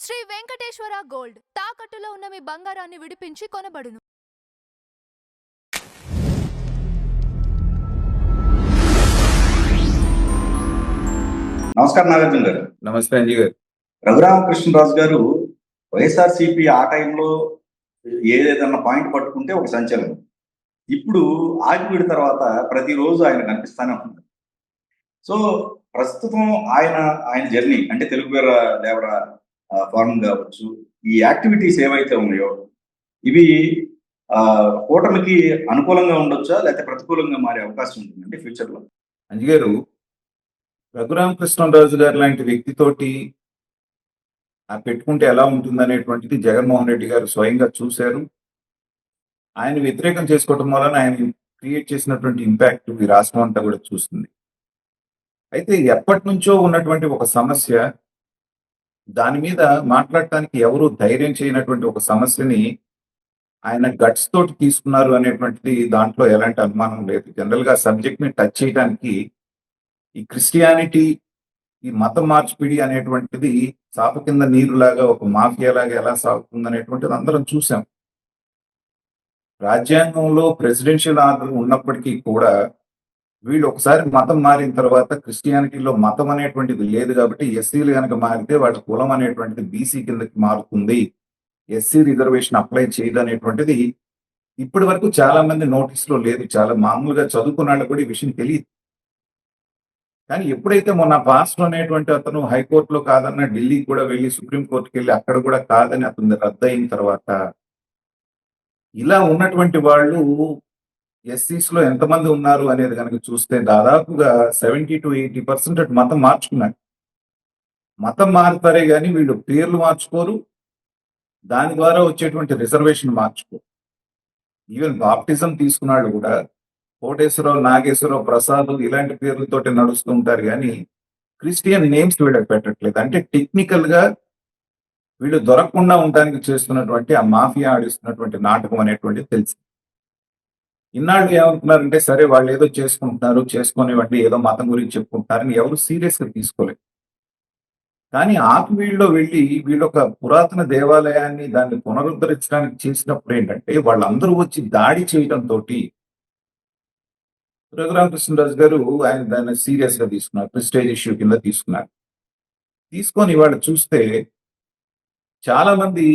Shri Venkateswara gold తాకట్టులో ఉన్న మీ బంగారాన్ని విడిపించి కొనబడును. నమస్కారం నాగార్జున గారు. నమస్తే అంజీ గారు. రఘురామకృష్ణరాజు గారు వైఎస్ఆర్సీపీ ఆ టైంలో ఏదైనా పాయింట్ పట్టుకుంటే ఒక సంచలనం. ఇప్పుడు ఆగిపోయిన తర్వాత ప్రతిరోజు ఆయన కనిపిస్తానే ఉంటుంది. సో ప్రస్తుతం ఆయన జర్నీ అంటే తెలుగు వీర దేవర ఫార్మ్ కావచ్చు, ఈ యాక్టివిటీస్ ఏవైతే ఉన్నాయో ఇవి కూటమికి అనుకూలంగా ఉండొచ్చా లేకపోతే ప్రతికూలంగా మారే అవకాశం ఉంటుందండి ఫ్యూచర్ లో? అంజీ గారు, రఘురామకృష్ణరాజు గారు లాంటి వ్యక్తితోటి పెట్టుకుంటే ఎలా ఉంటుందనేటువంటిది జగన్మోహన్ రెడ్డి గారు స్వయంగా చూశారు. ఆయన వ్యతిరేకం చేసుకోవటం వలన ఆయన క్రియేట్ చేసినటువంటి ఇంపాక్ట్ ఈ రాష్ట్రం అంతా కూడా చూస్తుంది. అయితే ఎప్పటి నుంచో ఉన్నటువంటి ఒక సమస్య, దాని మీద మాట్లాడటానికి ఎవరు ధైర్యం చేయనటువంటి ఒక సమస్యని ఆయన గట్స్ తోటి తీసుకున్నారు అనేటువంటిది దాంట్లో ఎలాంటి అనుమానం లేదు. జనరల్ గా సబ్జెక్ట్ ని టచ్ చేయడానికి ఈ క్రిస్టియానిటీ, ఈ మత మార్పిడి అనేటువంటిది చాప కింద నీరులాగా ఒక మాఫియాలాగా ఎలా సాగుతుంది అనేటువంటిది అందరం చూసాం. రాజ్యాంగంలో ప్రెసిడెన్షియల్ ఆర్డర్ ఉన్నప్పటికీ కూడా వీళ్ళు ఒకసారి మతం మారిన తర్వాత క్రిస్టియానిటీలో మతం అనేటువంటిది లేదు కాబట్టి ఎస్సీలు కనుక మారితే వాళ్ళ కులం అనేటువంటిది బీసీ కిందకి మారుతుంది, ఎస్సీ రిజర్వేషన్ అప్లై చేయదు అనేటువంటిది ఇప్పటి వరకు చాలా మంది నోటీసులో లేదు. చాలా మామూలుగా చదువుకున్న వాళ్ళు కూడా ఈ విషయం తెలియదు. కానీ ఎప్పుడైతే మొన్న పాస్టర్ అనేటువంటి అతను హైకోర్టులో కాదన్న ఢిల్లీ కూడా వెళ్ళి సుప్రీంకోర్టుకి వెళ్ళి అక్కడ కూడా కాదని అతను రద్దు అయిన తర్వాత ఇలా ఉన్నటువంటి వాళ్ళు ఎస్సీస్ లో ఎంతమంది ఉన్నారు అనేది కనుక చూస్తే దాదాపుగా 70-80% అటు మతం మార్చుకున్నారు. మతం మారుతారే కానీ వీళ్ళు పేర్లు మార్చుకోరు, దాని ద్వారా వచ్చేటువంటి రిజర్వేషన్ మార్చుకోరు. ఈవెన్ బాప్టిజం తీసుకున్నాడు కూడా కోటేశ్వరరావు, నాగేశ్వరరావు, ప్రసాద్ ఇలాంటి పేర్లతోటి నడుస్తూ ఉంటారు కానీ క్రిస్టియన్ నేమ్స్ వీళ్ళకి పెట్టట్లేదు. అంటే టెక్నికల్ గా వీళ్ళు దొరకకుండా ఉండడానికి చేస్తున్నటువంటి ఆ మాఫియా ఆడిస్తున్నటువంటి నాటకం అనేటువంటిది తెలిసి ఇన్నాళ్ళు ఏమనుకున్నారంటే సరే వాళ్ళు ఏదో చేసుకుంటున్నారు, చేసుకునేవంటి ఏదో మతం గురించి చెప్పుకుంటున్నారని ఎవరు సీరియస్ గా తీసుకోలేదు. కానీ ఆకువీళ్ళలో వెళ్ళి వీళ్ళొక పురాతన దేవాలయాన్ని దాన్ని పునరుద్ధరించడానికి చేసినప్పుడు ఏంటంటే వాళ్ళందరూ వచ్చి దాడి చేయడంతో రఘురామకృష్ణరాజు గారు ఆయన దాన్ని సీరియస్ గా తీసుకున్నారు, ప్రెస్టేజ్ ఇష్యూ కింద తీసుకున్నారు. తీసుకొని వాళ్ళు చూస్తే చాలా మంది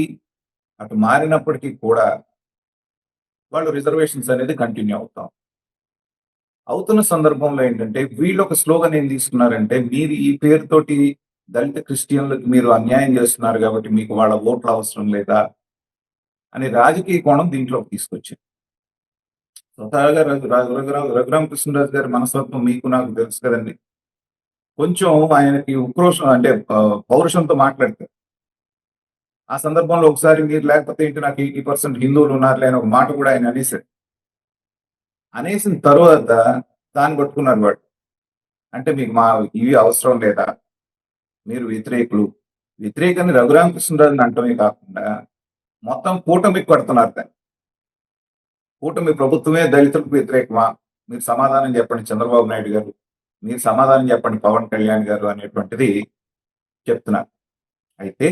అటు మారినప్పటికీ కూడా వాళ్ళు రిజర్వేషన్స్ అనేది కంటిన్యూ అవుతున్న సందర్భంలో ఏంటంటే వీళ్ళు ఒక స్లోగన్ ఏం తీసుకున్నారంటే, మీరు ఈ పేరుతోటి దళిత క్రిస్టియన్లకు మీరు అన్యాయం చేస్తున్నారు కాబట్టి మీకు వాళ్ళ ఓట్లు అవసరం లేదా అని రాజకీయ కోణం దీంట్లోకి తీసుకొచ్చింది. స్వతహాగా రఘురామకృష్ణరాజు గారి మనస్తత్వం మీకు నాకు తెలుసు కదండి. కొంచెం ఆయనకి ఉక్రోషం అంటే పౌరుషంతో మాట్లాడతారు. ఆ సందర్భంలో ఒకసారి మీరు లేకపోతే ఏంటి నాకు 80% హిందువులు ఉన్నారులే అని ఒక మాట కూడా ఆయన అనేసారు. అనేసిన తర్వాత దాన్ని పట్టుకున్నారు వాడు. అంటే మీకు మా ఇవి అవసరం లేదా, మీరు వ్యతిరేకాన్ని రఘురామకృష్ణరాజుని అంటమే కాకుండా మొత్తం కూటమికి పడుతున్నారు. దాన్ని కూటమి ప్రభుత్వమే దళితులకు వ్యతిరేకమా, మీరు సమాధానం చెప్పండి చంద్రబాబు నాయుడు గారు, మీరు సమాధానం చెప్పండి పవన్ కళ్యాణ్ గారు అనేటువంటిది చెప్తున్నారు. అయితే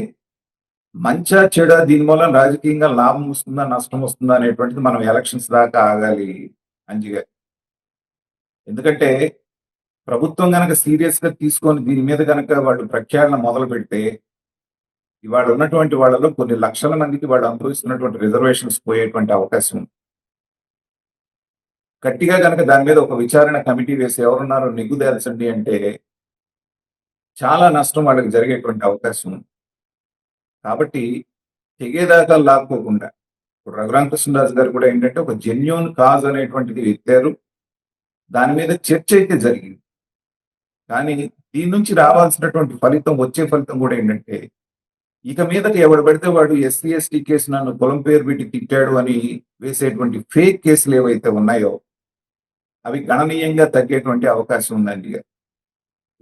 మంచా చెడా దీని మూలం రాజకీయంగా లాభం వస్తుందా నష్టం వస్తుందా అనేటువంటిది మనం ఎలక్షన్స్ దాకా ఆగాలి అంజి గారు. ఎందుకంటే ప్రభుత్వం గనక సీరియస్ గా తీసుకొని దీని మీద గనక వాళ్ళు ప్రక్షాళన మొదలు పెడితే ఇవాళ ఉన్నటువంటి వాళ్ళలో కొన్ని లక్షల మందికి వాళ్ళు అనుభవిస్తున్నటువంటి రిజర్వేషన్స్ పోయేటువంటి అవకాశం ఉంది. గట్టిగా కనుక దాని మీద ఒక విచారణ కమిటీ వేసి ఎవరున్నారో నిగ్గుదేల్చండి అంటే చాలా నష్టం వాళ్ళకి జరిగేటువంటి అవకాశం ఉంది. కాబట్టి తెగేదాకా లాక్కోకుండా ఇప్పుడు రఘురామకృష్ణరాజు గారు కూడా ఏంటంటే ఒక జెన్యూన్ కాజ్ అనేటువంటిది ఎత్తారు. దాని మీద చర్చ అయితే జరిగింది. కానీ దీని నుంచి రావాల్సినటువంటి ఫలితం, వచ్చే ఫలితం కూడా ఏంటంటే ఇక మీదకి ఎవడు పడితే వాడు ఎస్సీ ఎస్టీ కేసు నన్ను కులం పేరు పెట్టి తిట్టాడు అని వేసేటువంటి ఫేక్ కేసులు ఏవైతే ఉన్నాయో అవి గణనీయంగా తగ్గేటువంటి అవకాశం ఉందండి.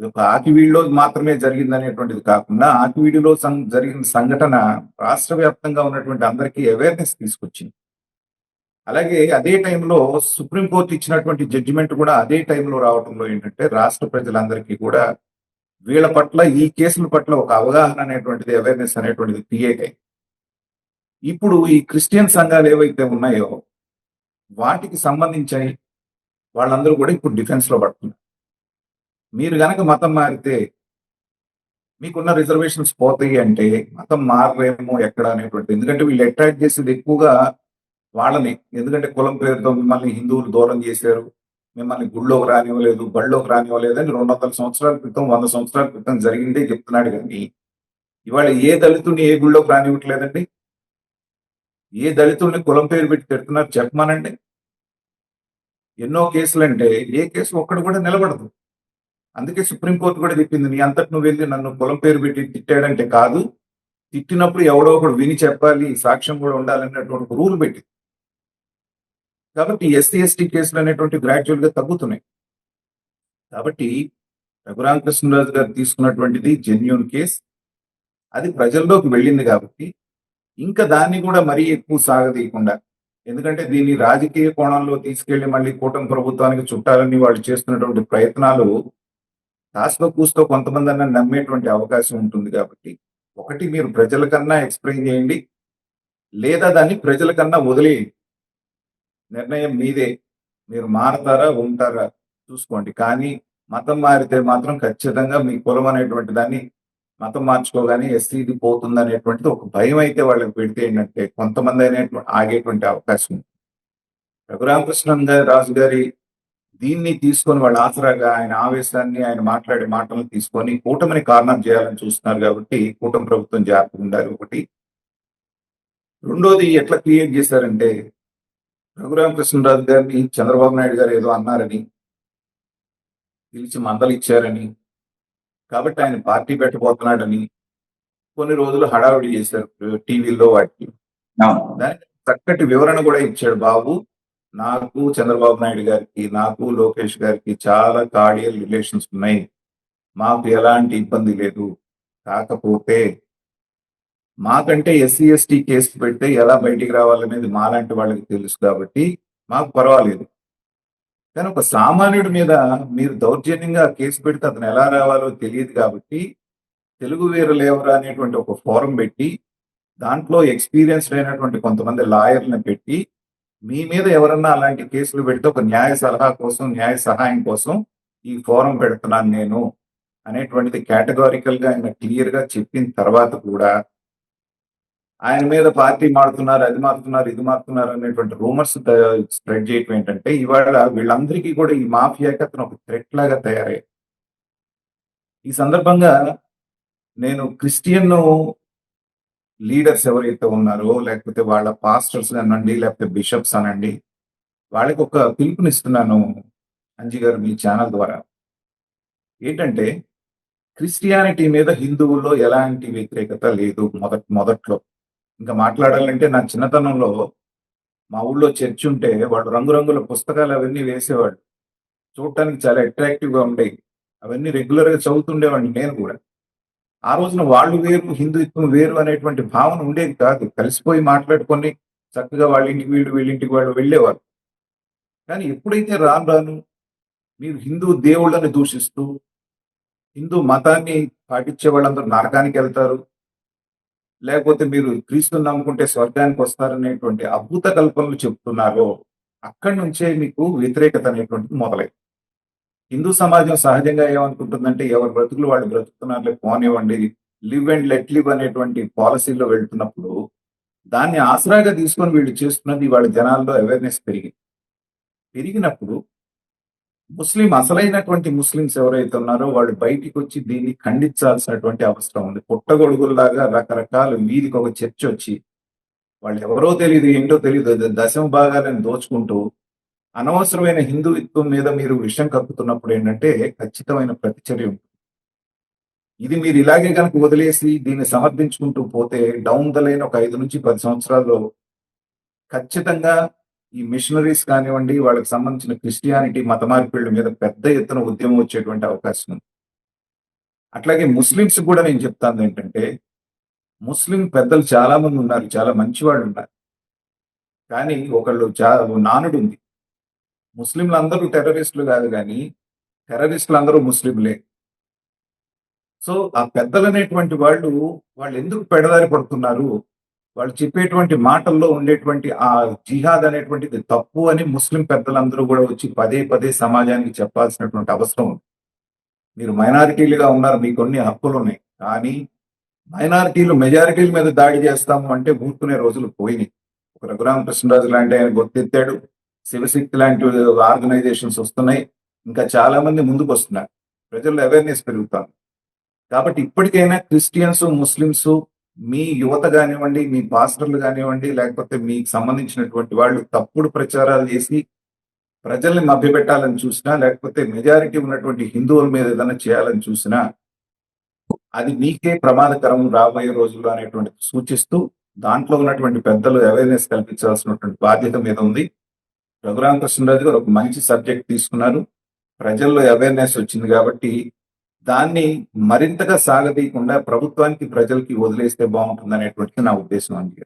ఇది ఒక ఆకివీడిలో మాత్రమే జరిగిందనేటువంటిది కాకుండా ఆకివీడిలో జరిగిన సంఘటన రాష్ట్ర వ్యాప్తంగా ఉన్నటువంటి అందరికీ అవేర్నెస్ తీసుకొచ్చింది. అలాగే అదే టైంలో సుప్రీంకోర్టు ఇచ్చినటువంటి జడ్జిమెంట్ కూడా అదే టైంలో రావడంలో ఏంటంటే రాష్ట్ర ప్రజలందరికీ కూడా వీళ్ళ పట్ల ఈ కేసుల పట్ల ఒక అవగాహన అనేటువంటిది, అవేర్నెస్ అనేటువంటిది క్రియేట్ అయింది. ఇప్పుడు ఈ క్రిస్టియన్ సంఘాలు ఏవైతే ఉన్నాయో వాటికి సంబంధించి వాళ్ళందరూ కూడా ఇప్పుడు డిఫెన్స్ లో పడుతున్నారు. మీరు గనక మతం మారితే మీకున్న రిజర్వేషన్స్ పోతాయి అంటే మతం మారరేమో ఎక్కడ అనేటువంటి, ఎందుకంటే వీళ్ళు అట్రాక్ట్ చేసేది ఎక్కువగా వాళ్ళని. ఎందుకంటే కులం పేరుతో మిమ్మల్ని హిందువులు దూరం చేశారు, మిమ్మల్ని గుళ్ళోకి రానివ్వలేదు, బళ్ళోకి రానివ్వలేదు అని 200 సంవత్సరాల క్రితం, 100 సంవత్సరాల క్రితం జరిగిందే చెప్తున్నాడు. కానీ ఇవాళ ఏ దళితుడిని ఏ గుళ్ళోకి రానివ్వట్లేదండి. ఏ దళితుడిని కులం పేరు పెట్టి తిడుతున్నారు చెప్పమానండి. ఎన్నో కేసులంటే ఏ కేసు ఒక్కడు కూడా నిలబడదు. అందుకే సుప్రీంకోర్టు కూడా చెప్పింది, నీ అంతటి నువ్వు వెళ్ళి నన్ను కులం పేరు పెట్టి తిట్టాడంటే కాదు, తిట్టినప్పుడు ఎవడో ఒకడు విని చెప్పాలి, సాక్ష్యం కూడా ఉండాలనేటువంటి ఒక రూల్ పెట్టింది. కాబట్టి ఎస్సీ ఎస్టీ కేసులు అనేటువంటి గ్రాడ్యువల్ గా తగ్గుతున్నాయి. కాబట్టి రఘురామకృష్ణరాజు గారు తీసుకున్నటువంటిది జెన్యూన్ కేస్, అది ప్రజల్లోకి వెళ్ళింది. కాబట్టి ఇంకా దాన్ని కూడా మరీ ఎక్కువ సాగదీయకుండా, ఎందుకంటే దీన్ని రాజకీయ కోణంలో తీసుకెళ్లి మళ్ళీ కూటమి ప్రభుత్వానికి చుట్టాలని వాళ్ళు చేస్తున్నటువంటి ప్రయత్నాలు కాస్తో కూస్తో కొంతమంది అన్న నమ్మేటువంటి అవకాశం ఉంటుంది. కాబట్టి ఒకటి, మీరు ప్రజల కన్నా ఎక్స్ప్లెయిన్ చేయండి, లేదా దాన్ని ప్రజల కన్నా వదిలేయండి. నిర్ణయం మీదే. మీరు మారతారా ఉంటారా చూసుకోండి. కానీ మతం మారితే మాత్రం ఖచ్చితంగా మీ కులం అనేటువంటి దాన్ని, మతం మార్చుకోగానే ఎస్సీది పోతుంది అనేటువంటిది ఒక భయం అయితే వాళ్ళకి పెడితే ఏంటంటే కొంతమంది అనేటువంటి ఆగేటువంటి అవకాశం ఉంది. రఘురామకృష్ణన్ రాజు గారి దీన్ని తీసుకొని వాళ్ళ ఆసరాగా ఆయన ఆవేశాన్ని, ఆయన మాట్లాడే మాటలను తీసుకొని కూటమిని కారణం చేయాలని చూస్తున్నారు. కాబట్టి కూటమి ప్రభుత్వం జాగ్రత్తగా ఉండాలి ఒకటి. రెండోది, ఎట్లా క్రియేట్ చేశారంటే రఘురామకృష్ణరాజు గారిని చంద్రబాబు నాయుడు గారు ఏదో అన్నారని, పిలిచి మందలు ఇచ్చారని, కాబట్టి ఆయన పార్టీ పెట్టబోతున్నాడని కొన్ని రోజులు హడావిడి చేశారు టీవీల్లో వాటికి. అవును. దానికి చక్కటి వివరణ కూడా ఇచ్చాడు బాబు. నాకు చంద్రబాబు నాయుడు గారికి, నాకు లోకేష్ గారికి చాలా కార్డియల్ రిలేషన్స్ ఉన్నాయి, మాకు ఎలాంటి ఇబ్బంది లేదు. కాకపోతే మాకంటే ఎస్సీ ఎస్టీ కేసు పెడితే ఎలా బయటికి రావాలనేది మాలాంటి వాళ్ళకి తెలుసు, కాబట్టి మాకు పర్వాలేదు. కానీ ఒక సామాన్యుడి మీద మీరు దౌర్జన్యంగా కేసు పెడితే అతను ఎలా రావాలో తెలియదు. కాబట్టి తెలుగు వీరులు ఎవరు అనేటువంటి ఒక ఫోరం పెట్టి, దాంట్లో ఎక్స్పీరియన్స్డ్ అయినటువంటి కొంతమంది లాయర్లను పెట్టి, మీ మీద ఎవరన్నా అలాంటి కేసులు పెడితే ఒక న్యాయ సలహా కోసం, న్యాయ సహాయం కోసం ఈ ఫోరం పెడుతున్నాను నేను అనేటువంటిది కేటగారికల్ గా ఆయన క్లియర్ గా చెప్పిన తర్వాత కూడా ఆయన మీద పార్టీ మారుతున్నారు, అది మారుతున్నారు, ఇది మారుతున్నారు అనేటువంటి రూమర్స్ స్ప్రెడ్ చేయటం ఏంటంటే ఇవాళ వీళ్ళందరికీ కూడా ఈ మాఫియాకి అతను ఒక థ్రెట్ లాగా తయారయ్యారు. ఈ సందర్భంగా నేను క్రిస్టియన్ లీడర్స్ ఎవరైతే ఉన్నారో, లేకపోతే వాళ్ళ పాస్టర్స్ అనండి, లేకపోతే బిషప్స్ అనండి, వాళ్ళకి ఒక పిలుపునిస్తున్నాను అంజీ గారు మీ ఛానల్ ద్వారా. ఏంటంటే క్రిస్టియానిటీ మీద హిందువుల్లో ఎలాంటి వ్యతిరేకత లేదు. మొదట్లో ఇంకా మాట్లాడాలంటే నా చిన్నతనంలో మా ఊళ్ళో చర్చ్ ఉంటే వాడు రంగురంగుల పుస్తకాలు అవన్నీ వేసేవాడు, చూడటానికి చాలా అట్రాక్టివ్ గా ఉండేవి. అవన్నీ రెగ్యులర్ గా చదువుతుండేవాడిని నేను కూడా. ఆ రోజున వాళ్ళు వేరు, హిందుత్వం వేరు అనేటువంటి భావన ఉండేది కాదు. కలిసిపోయి మాట్లాడుకొని చక్కగా వాళ్ళ ఇంటికి వీళ్ళు, వీళ్ళింటికి వాళ్ళు వెళ్ళేవారు. కానీ ఎప్పుడైతే రాను రాను మీరు హిందూ దేవుళ్ళని దూషిస్తూ, హిందూ మతాన్ని పాటించే వాళ్ళందరూ నరకానికి వెళ్తారు, లేకపోతే మీరు క్రీస్తుని నమ్ముకుంటే స్వర్గానికి వస్తారనేటువంటి అద్భుత కల్పనలు చెప్తున్నారో, అక్కడి నుంచే మీకు వ్యతిరేకత అనేటువంటిది మొదలైంది. హిందూ సమాజం సహజంగా ఏమనుకుంటుందంటే ఎవరు బ్రతుకులు వాళ్ళు బ్రతుకుతున్నారులే పోనివ్వండి, లివ్ అండ్ లెట్ లివ్ అనేటువంటి పాలసీలో వెళ్తున్నప్పుడు దాన్ని ఆసరాగా తీసుకొని వీళ్ళు చేస్తున్నది వాళ్ళ జనాల్లో అవేర్నెస్ పెరిగినప్పుడు అసలైనటువంటి ముస్లింస్ ఎవరైతే ఉన్నారో వాళ్ళు బయటికి వచ్చి దీన్ని ఖండించాల్సినటువంటి అవసరం ఉంది. పుట్టగొడుగుల్లాగా రకరకాల వీధికి ఒక చర్చ వచ్చి వాళ్ళు ఎవరో తెలియదు, ఏంటో తెలియదు, దశమ భాగాలను దోచుకుంటూ అనవసరమైన హిందుత్వం మీద మీరు విషయం కప్పుతున్నప్పుడు ఏంటంటే ఖచ్చితమైన ప్రతిచర్య ఉంటుంది. ఇది మీరు ఇలాగే కనుక వదిలేసి దీన్ని సమర్థించుకుంటూ పోతే డౌన్ ద లైన్ ఒక 5 నుంచి 10 సంవత్సరాల్లో ఖచ్చితంగా ఈ మిషనరీస్ కానివ్వండి, వాళ్ళకి సంబంధించిన క్రిస్టియానిటీ మత మార్పిళ్ల మీద పెద్ద ఎత్తున ఉద్యమం వచ్చేటువంటి అవకాశం ఉంది. అట్లాగే ముస్లింస్ కూడా నేను చెప్తాను ఏంటంటే, ముస్లిం పెద్దలు చాలా మంది ఉన్నారు, చాలా మంచి వాళ్ళు ఉన్నారు. కానీ ఒకళ్ళు నానుడు ఉంది, ముస్లింలు అందరూ టెర్రరిస్టులు కాదు, కానీ టెర్రరిస్టులు అందరూ ముస్లింలే. సో ఆ పెద్దలు అనేటువంటి వాళ్ళు ఎందుకు పెడదారి పడుతున్నారు, వాళ్ళు చెప్పేటువంటి మాటల్లో ఉండేటువంటి ఆ జిహాద్ అనేటువంటిది తప్పు అని ముస్లిం పెద్దలందరూ కూడా వచ్చి పదే పదే సమాజానికి చెప్పాల్సినటువంటి అవసరం ఉంది. మీరు మైనారిటీలుగా ఉన్నారు, మీకు కొన్ని హక్కులు ఉన్నాయి, కానీ మైనారిటీలు మెజారిటీల మీద దాడి చేస్తాము అంటే ఊరుకునే రోజులు పోయినాయి. ఒక రఘురామకృష్ణరాజు లాంటి ఆయన గొంతెత్తాడు, శివశక్తి లాంటి ఆర్గనైజేషన్స్ వస్తున్నాయి, ఇంకా చాలా మంది ముందుకు వస్తున్నారు, ప్రజల్లో అవేర్నెస్ పెరుగుతాం. కాబట్టి ఇప్పటికైనా క్రిస్టియన్స్, ముస్లిమ్స్, మీ యువత కానివ్వండి, మీ పాస్టర్లు కానివ్వండి, లేకపోతే మీకు సంబంధించినటువంటి వాళ్ళు తప్పుడు ప్రచారాలు చేసి ప్రజల్ని మభ్యపెట్టాలని చూసినా, లేకపోతే మెజారిటీ ఉన్నటువంటి హిందువుల మీద ఏదైనా చేయాలని చూసినా అది మీకే ప్రమాదకరం రాబోయే రోజుల్లో అనేటువంటిది సూచిస్తూ, దాంట్లో ఉన్నటువంటి పెద్దలు అవేర్నెస్ కల్పించాల్సినటువంటి బాధ్యత మీద ఉంది. రఘురామకృష్ణరాజు గారు ఒక మంచి సబ్జెక్ట్ తీసుకున్నారు, ప్రజల్లో అవేర్నెస్ వచ్చింది కాబట్టి దాన్ని మరింతగా సాగదీయకుండా ప్రభుత్వానికి, ప్రజలకి వదిలేస్తే బాగుంటుంది అనేటువంటిది నా ఉద్దేశం అండి.